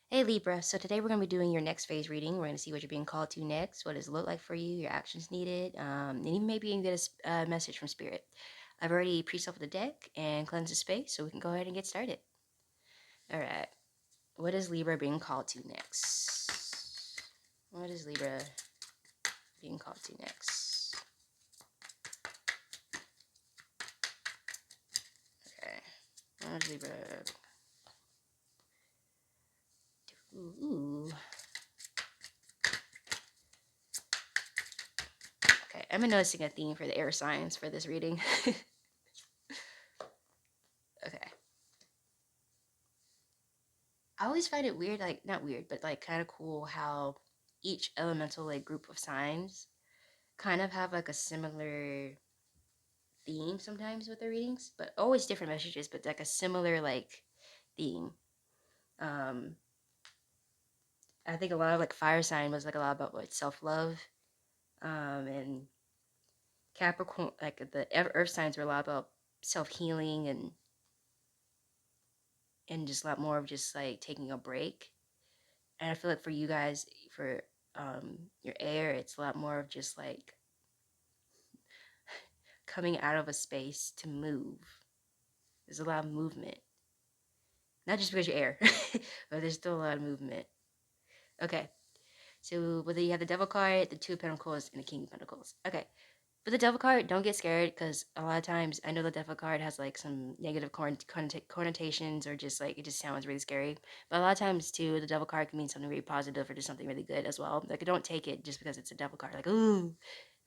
Hey Libra, so today we're going to be doing your next phase reading. We're going to see what you're being called to next, what does it look like for you, your actions needed, and even maybe you can get a message from Spirit. I've already pre-shuffled the deck and cleansed the space, so we can go ahead and get started. All right, what is Libra being called to next? What is Libra being called to next? Okay, what is Libra? Ooh. Okay, I've been noticing a theme for the air signs for this reading. Okay. I always find it weird, like not weird, but like kind of cool how each elemental like group of signs kind of have like a similar theme sometimes with their readings, but always different messages, but like a similar like theme. Um, I think a lot of like fire sign was like a lot about like self love, and Capricorn like the earth signs were a lot about self healing and just a lot more of just like taking a break. And I feel like for you guys, for your air, it's a lot more of just like coming out of a space to move. There's a lot of movement. Not just because you're air, but there's still a lot of movement. Okay, so whether you have the Devil card, the Two of Pentacles, and the King of Pentacles. Okay, but the Devil card, don't get scared because a lot of times I know the Devil card has like some negative connotations or just like it just sounds really scary. But a lot of times too, the Devil card can mean something really positive or just something really good as well. Like don't take it just because it's a Devil card. Like ooh,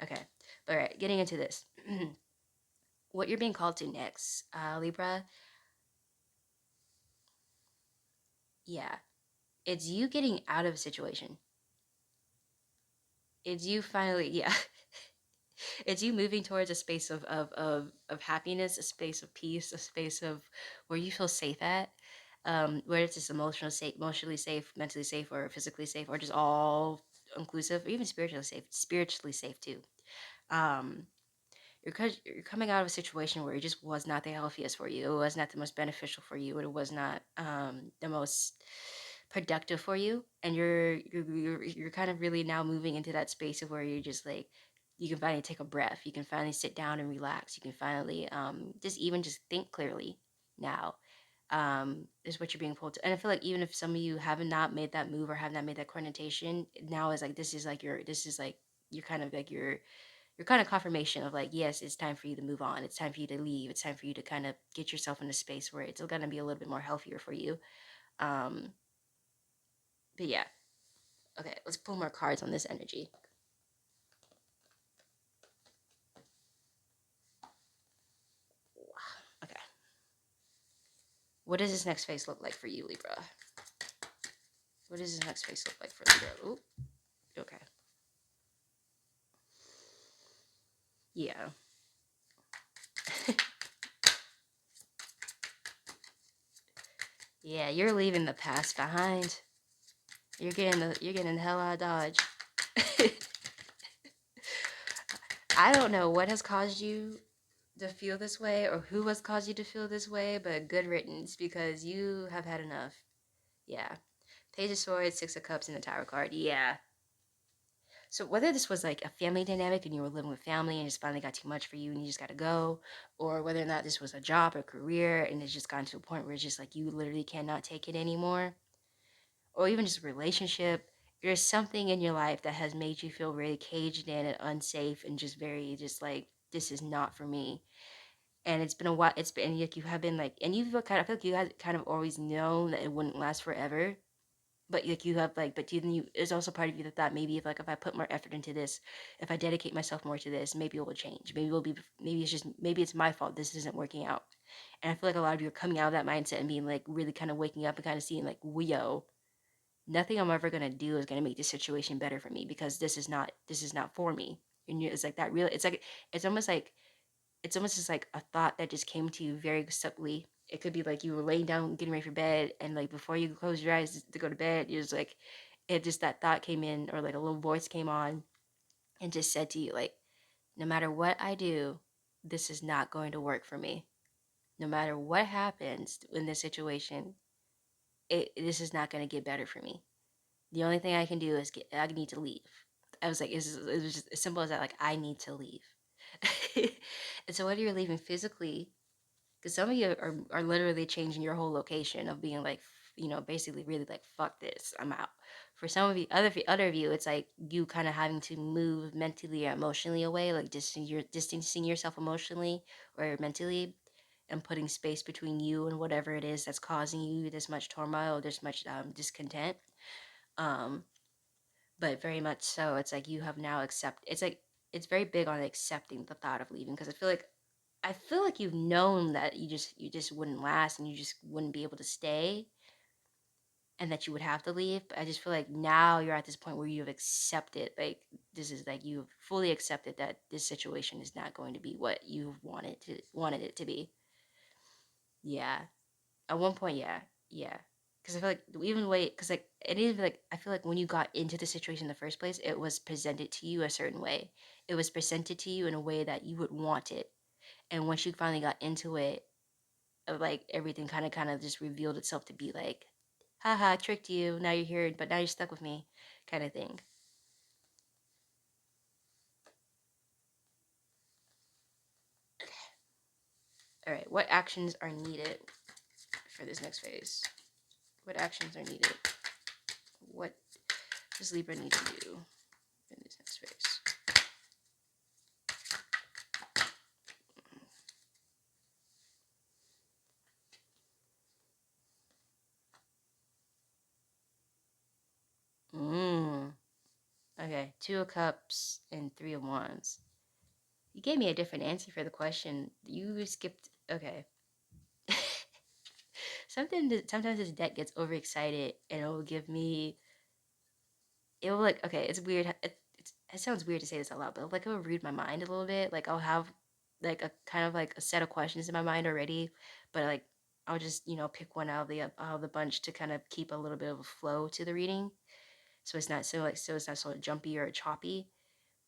okay. But all right, getting into this. What you're being called to next, Libra. Yeah, it's you getting out of a situation. It's you finally, yeah. It's you moving towards a space of happiness, a space of peace, a space of where you feel safe at. Where it's just emotionally safe, mentally safe, or physically safe, or just all inclusive, or even spiritually safe too. Um, you're coming out of a situation where it just was not the healthiest for you. It was not the most beneficial for you. It was not the most productive for you. And you're kind of really now moving into that space of where you're just like you can finally take a breath. You can finally sit down and relax. You can finally just even just think clearly now. Is what you're being pulled to. And I feel like even if some of you have not made that move or have not made that connotation, now is like this is like you're kind of like your kind of confirmation of like, yes, it's time for you to move on. It's time for you to leave. It's time for you to kind of get yourself in a space where it's going to be a little bit more healthier for you. Um, but yeah, okay, let's pull more cards on this energy. Okay, what does this next phase look like for you, Libra? What does this next phase look like for Libra? Ooh, okay, yeah, yeah, you're leaving the past behind. You're getting the hell out of Dodge. I don't know what has caused you to feel this way or who has caused you to feel this way, but good riddance because you have had enough. Yeah. Page of Swords, Six of Cups, and the Tower card. Yeah. So whether this was like a family dynamic and you were living with family and it's finally got too much for you and you just got to go, or whether or not this was a job or career and it's just gotten to a point where it's just like you literally cannot take it anymore, or even just a relationship, there's something in your life that has made you feel very caged in and unsafe and just very just like this is not for me. And it's been a while. It's been like you have been like, and you feel kind of I feel like you guys kind of always known that it wouldn't last forever. But like you have like, but you there's also part of you that thought maybe if I put more effort into this, if I dedicate myself more to this, maybe it will change. Maybe it's my fault. This isn't working out. And I feel like a lot of you are coming out of that mindset and being like really kind of waking up and kind of seeing like, yo, nothing I'm ever gonna do is gonna make this situation better for me because this is not for me. And it's like that real. It's like it's almost just like a thought that just came to you very subtly. It could be like you were laying down getting ready for bed and like before you close your eyes to go to bed, you're just like it just that thought came in or like a little voice came on and just said to you like no matter what I do, this is not going to work for me. No matter what happens in this situation, this is not going to get better for me. The only thing I can do is I need to leave. I was like, it was just as simple as that. Like, I need to leave. And so whether you're leaving physically, because some of you are literally changing your whole location of being like, basically really like, fuck this, I'm out. For some of you, other of you, it's like you kind of having to move mentally or emotionally away, like distancing yourself emotionally or mentally, and putting space between you and whatever it is that's causing you this much turmoil, this much discontent. Um, but very much so, it's like you have now it's like it's very big on accepting the thought of leaving, because I feel like you've known that you just wouldn't last and you just wouldn't be able to stay, and that you would have to leave. But I just feel like now you're at this point where you've accepted, like, this is like you've fully accepted that this situation is not going to be what you wanted it to be. Yeah. At one point, yeah. Yeah. Because I feel like even the way, because like it even like I feel like when you got into the situation in the first place, it was presented to you a certain way. It was presented to you in a way that you would want it. And once you finally got into it, like everything kind of just revealed itself to be like, haha, I tricked you, now you're here, but now you're stuck with me, kind of thing. All right, what actions are needed for this next phase? What actions are needed? What does Libra need to do in this next phase? Mm. Okay, Two of Cups and Three of Wands. You gave me a different answer for the question. You skipped. Okay. Sometimes this deck gets overexcited and it will give me. It will like, okay, it's weird. It sounds weird to say this out loud, but like it will read my mind a little bit. Like I'll have like a kind of like a set of questions in my mind already, but like I'll just pick one out of the bunch to kind of keep a little bit of a flow to the reading, so it's not so jumpy or choppy.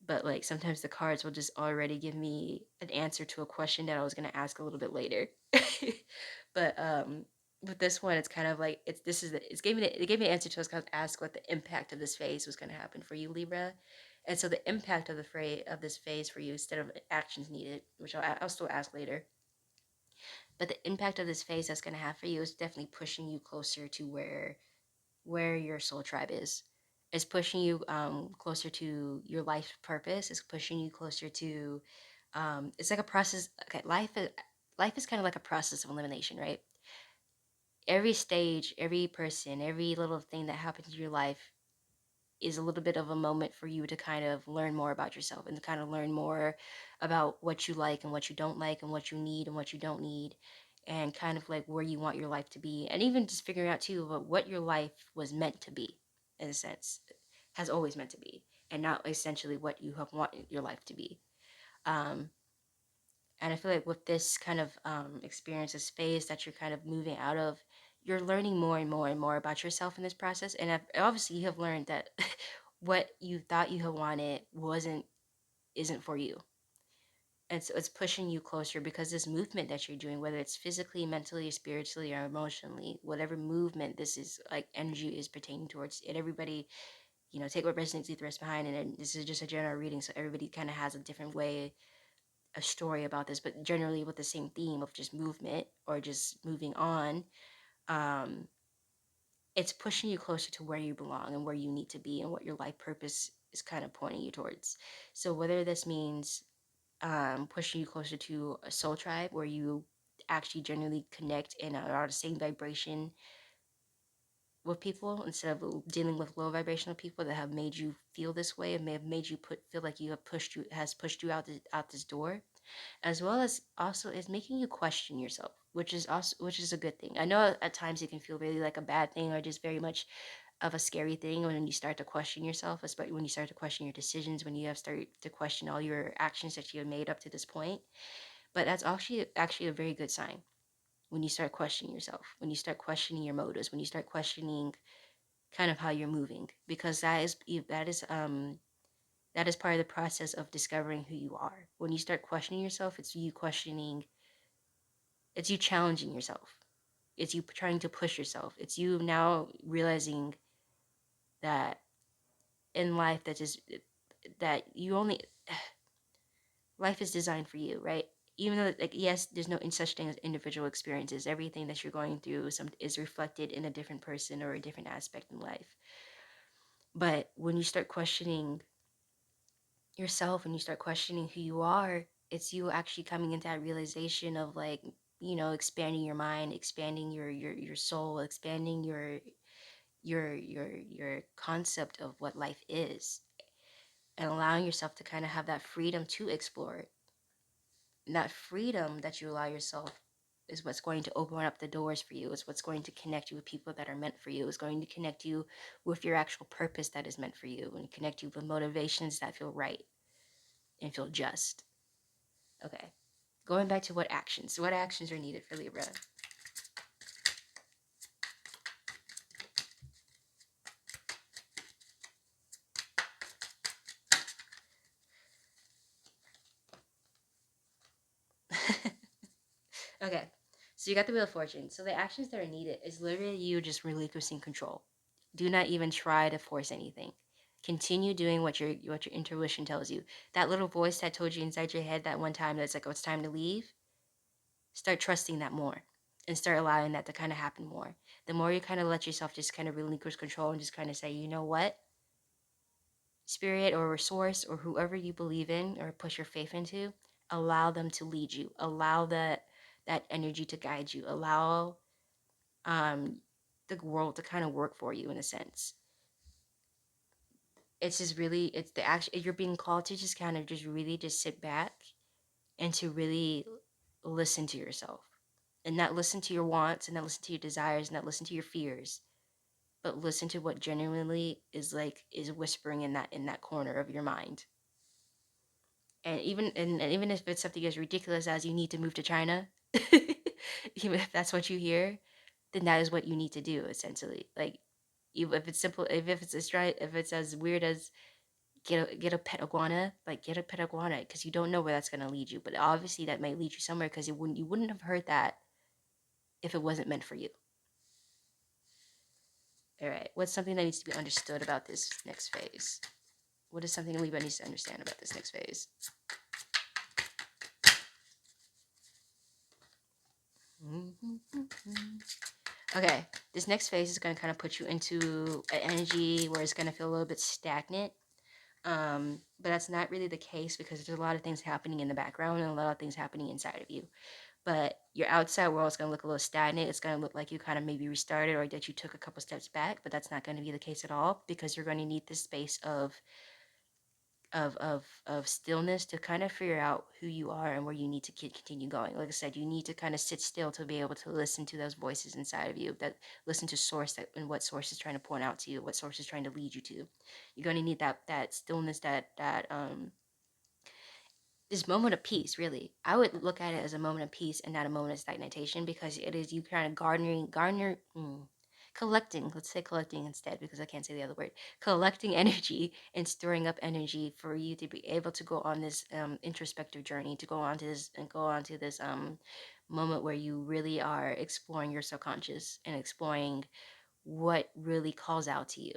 But like sometimes the cards will just already give me an answer to a question that I was gonna ask a little bit later. But with this one, it's kind of like it gave me an answer to, I was kind of ask what the impact of this phase was gonna happen for you, Libra. And so the impact of this phase for you, instead of actions needed, which I'll still ask later, but the impact of this phase that's gonna have for you is definitely pushing you closer to where your soul tribe is. It's pushing you closer to your life purpose. It's pushing you closer to. It's like a process. Okay, life is kind of like a process of elimination, right? Every stage, every person, every little thing that happens in your life is a little bit of a moment for you to kind of learn more about yourself and to kind of learn more about what you like and what you don't like and what you need and what you don't need, and kind of like where you want your life to be, and even just figuring out too about what your life was meant to be, in a sense, has always meant to be, and not essentially what you have wanted your life to be. um, and I feel like with this kind of experience, this phase that you're kind of moving out of, you're learning more and more and more about yourself in this process. And obviously, you have learned that what you thought you had wanted isn't for you. And so it's pushing you closer, because this movement that you're doing, whether it's physically, mentally, spiritually, or emotionally, whatever movement this is, like energy is pertaining towards, and everybody, take what resonates, leave the rest behind. And this is just a general reading, so everybody kind of has a different way, a story about this, but generally with the same theme of just movement or just moving on. Um, it's pushing you closer to where you belong and where you need to be and what your life purpose is kind of pointing you towards. So whether this means pushing you closer to a soul tribe where you actually genuinely connect and are the same vibration with people, instead of dealing with low vibrational people that have made you feel this way and may have made you feel like you have pushed you out this door, as well as also is making you question yourself, which is a good thing. I know at times it can feel really like a bad thing or just very much of a scary thing when you start to question yourself, especially when you start to question your decisions, when you have started to question all your actions that you have made up to this point. But that's actually a very good sign when you start questioning yourself, when you start questioning your motives, when you start questioning kind of how you're moving, because that is part of the process of discovering who you are. When you start questioning yourself, it's you challenging yourself. It's you trying to push yourself. It's you now realizing that in life that just that you only life is designed for you, right? Even though, like, yes, there's no such thing as individual experiences. Everything that you're going through is reflected in a different person or a different aspect in life. But when you start questioning yourself and you start questioning who you are, it's you actually coming into that realization of, like, expanding your mind, expanding your soul, expanding your concept of what life is, and allowing yourself to kind of have that freedom to explore it. And that freedom that you allow yourself is what's going to open up the doors for you. Is what's going to connect you with people that are meant for you. Is going to connect you with your actual purpose that is meant for you, and connect you with motivations that feel right and feel just. Okay. Going back to what actions. What actions are needed for Libra? Okay. So you got the Wheel of Fortune. So the actions that are needed is literally you just relinquishing control. Do not even try to force anything. Continue doing what your intuition tells you. That little voice that told you inside your head that one time that's like, oh, it's time to leave. Start trusting that more, and start allowing that to kind of happen more. The more you kind of let yourself just kind of relinquish control and just kind of say, you know what, spirit or source or whoever you believe in or push your faith into, allow them to lead you. Allow that energy to guide you. Allow um the world to kind of work for you in a sense. It's just really, it's the action you're being called to, just kind of just really just sit back and to really listen to yourself, and not listen to your wants, and not listen to your desires, and not listen to your fears, but listen to what genuinely is whispering in that corner of your mind. And even if it's something as ridiculous as you need to move to China, even if that's what you hear, then that is what you need to do essentially. Like, even if it's simple, if it's as weird as get a pet iguana, like get a pet iguana, because you don't know where that's gonna lead you. But obviously that might lead you somewhere, because you wouldn't have heard that if it wasn't meant for you. All right, what's something that needs to be understood about this next phase? What is something Libra needs to understand about this next phase? Okay, this next phase is going to kind of put you into an energy where it's going to feel a little bit stagnant. But that's not really the case, because there's a lot of things happening in the background and a lot of things happening inside of you. But your outside world is going to look a little stagnant. It's going to look like you kind of maybe restarted, or that you took a couple steps back, but that's not going to be the case at all, because you're going to need this space of stillness to kind of figure out who you are and where you need to continue going. Like I said, you need to kind of sit still to be able to listen to those voices inside of you, that listen to source, that and what source is trying to point out to you, what source is trying to lead you to. You're going to need that stillness, that this moment of peace. Really, I would look at it as a moment of peace and not a moment of stagnation, because it is you kind of collecting, let's say collecting instead, because I can't say the other word, collecting energy and storing up energy for you to be able to go on this introspective journey, to go on to this moment where you really are exploring your subconscious and exploring what really calls out to you.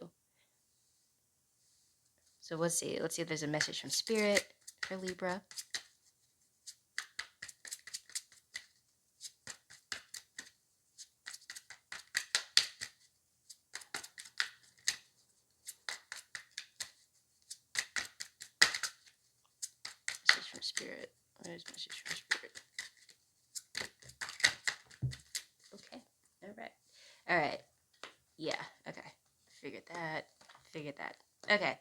So let's see if there's a message from spirit for Libra. Message from spirit. What is message from spirit? Okay. All right. All right. Yeah. Okay. Figured that. Figured that. Okay.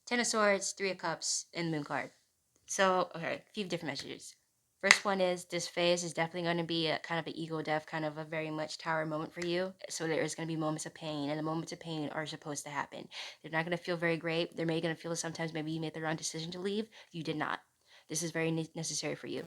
Ten of Swords, Three of Cups, and the Moon card. So, okay, a few different messages. First one is, this phase is definitely going to be a kind of an ego death, kind of a very much tower moment for you. So there is going to be moments of pain, and the moments of pain are supposed to happen. They're not going to feel very great. They're maybe going to feel sometimes maybe you made the wrong decision to leave. You did not. This is very necessary for you.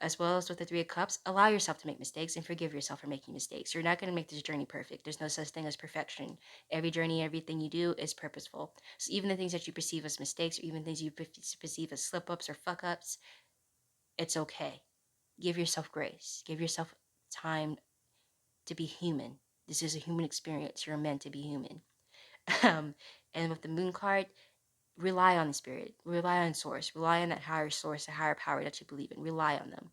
As well as with the Three of Cups, allow yourself to make mistakes and forgive yourself for making mistakes. You're not going to make this journey perfect. There's no such thing as perfection. Every journey, everything you do is purposeful. So even the things that you perceive as mistakes, or even things you perceive as slip ups or fuck ups, it's okay. Give yourself grace. Give yourself time to be human. This is a human experience. You're meant to be human. Um, and with the moon card, rely on the spirit, rely on source, rely on that higher source, a higher power that you believe in. Rely on them.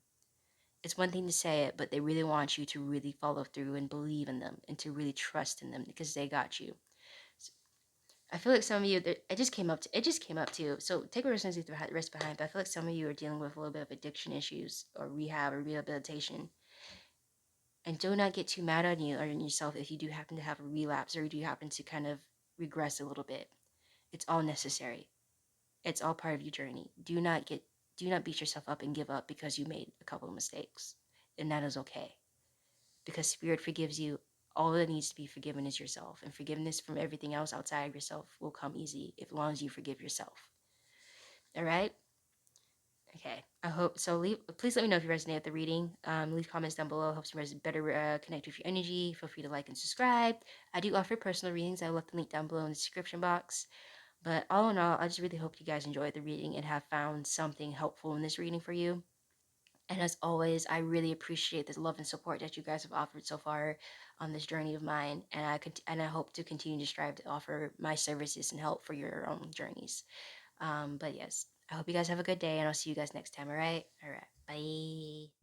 It's one thing to say it, but they really want you to really follow through and believe in them and to really trust in them because they got you. I feel like some of you, it just came up. It just came up too. So take a responsibility for the rest behind. But I feel like some of you are dealing with a little bit of addiction issues or rehab or rehabilitation. And do not get too mad on you or on yourself if you do happen to have a relapse or you do happen to kind of regress a little bit. It's all necessary. It's all part of your journey. Do not beat yourself up and give up because you made a couple of mistakes. And that is okay. Because spirit forgives you. All that needs to be forgiven is yourself. And forgiveness from everything else outside of yourself will come easy as long as you forgive yourself. All right? Okay, I hope so. Please let me know if you resonate with the reading. Leave comments down below. Helps you better connect with your energy. Feel free to like and subscribe. I do offer personal readings. I left the link down below in the description box. But all in all, I just really hope you guys enjoyed the reading and have found something helpful in this reading for you. And as always, I really appreciate the love and support that you guys have offered so far on this journey of mine. And I hope to continue to strive to offer my services and help for your own journeys. But yes, I hope you guys have a good day, and I'll see you guys next time. All right. Bye.